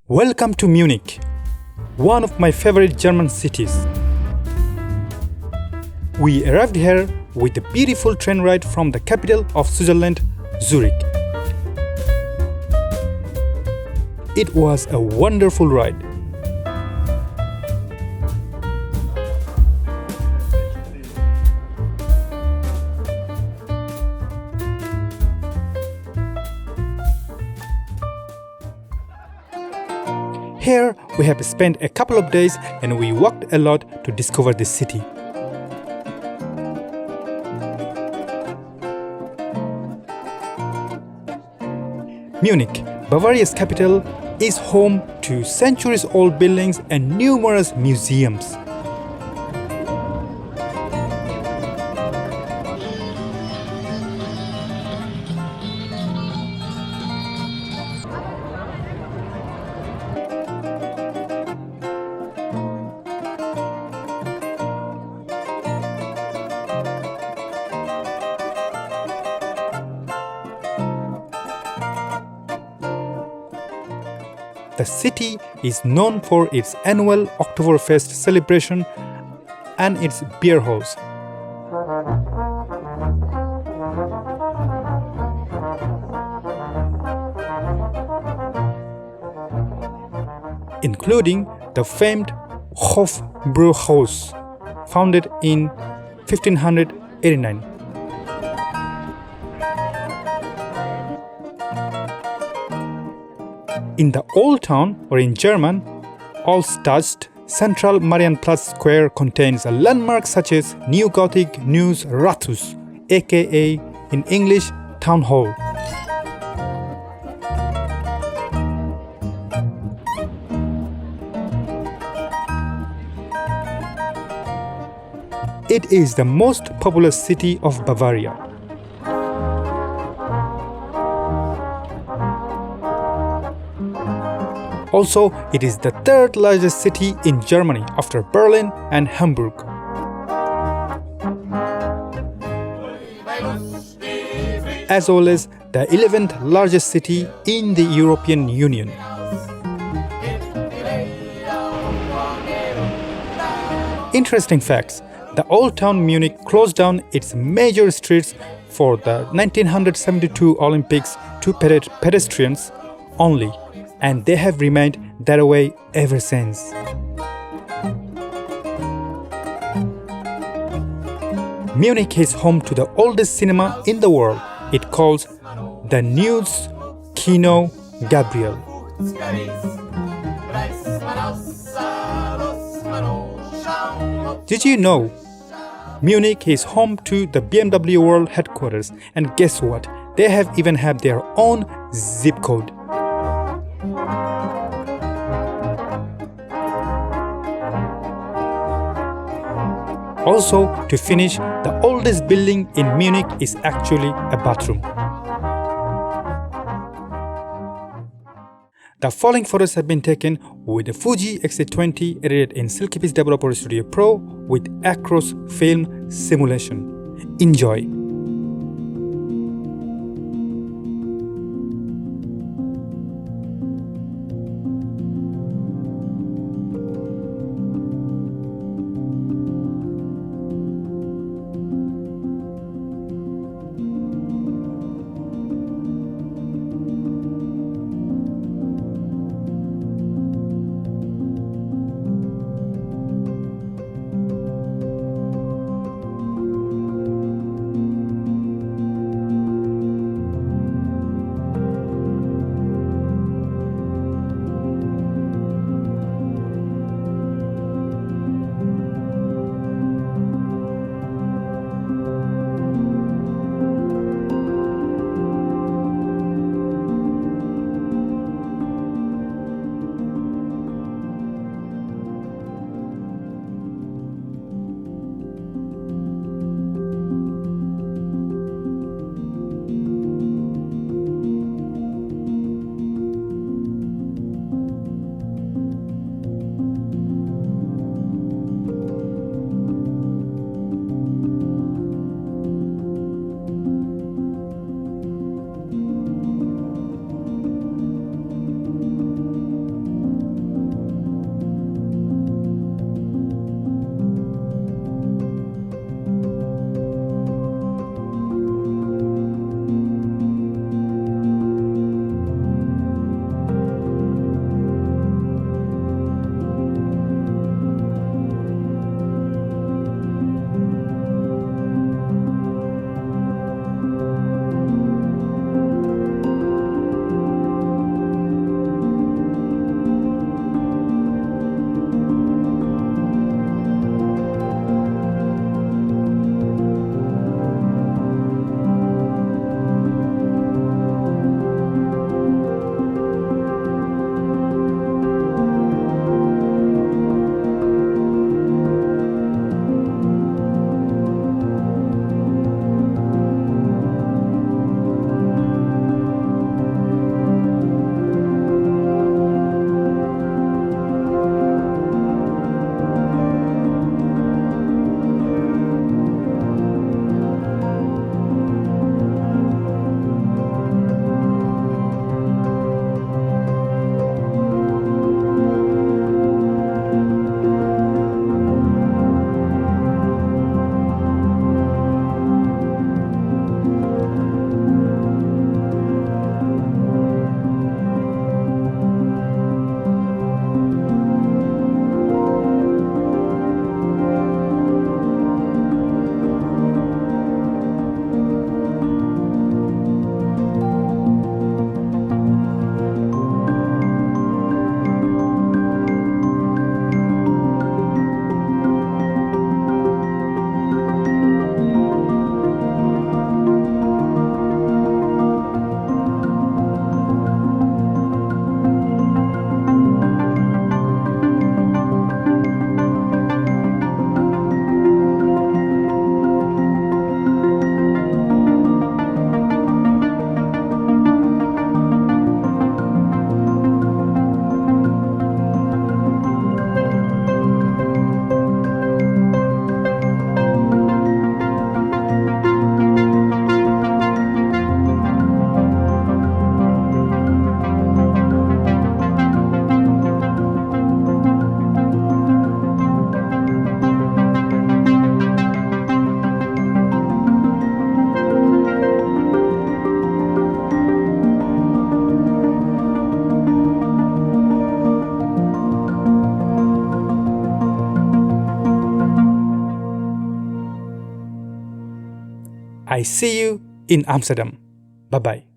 Welcome to Munich, one of my favorite German cities. We arrived here with a beautiful train ride from the capital of Switzerland, Zurich. It was a wonderful ride. Here we have spent a couple of days and we walked a lot to discover the city. Munich, Bavaria's capital, is home to centuries-old buildings and numerous museums. The city is known for its annual Oktoberfest celebration and its beer halls. Including the famed Hofbrauhaus, founded in 1589. In the Old Town, or in German, Altstadt, central Marienplatz Square contains a landmark such as New Gothic Neues Rathaus, aka in English, Town Hall. It is the most populous city of Bavaria. Also, it is the third largest city in Germany after Berlin and Hamburg. As well as the 11th largest city in the European Union. Interesting facts: the Old Town Munich closed down its major streets for the 1972 Olympics to pedestrians only, and they have remained that way ever since. Munich is home to the oldest cinema in the world. It calls the Neues Kino Gabriel. Did you know Munich is home to the BMW World Headquarters, and guess what? They have even have their own zip code. Also, to finish, the oldest building in Munich is actually a bathroom. The following photos have been taken with the Fuji X-T20 edited in Silkypiece Developer Studio Pro with Acros Film Simulation. Enjoy! I see you in Amsterdam. Bye bye.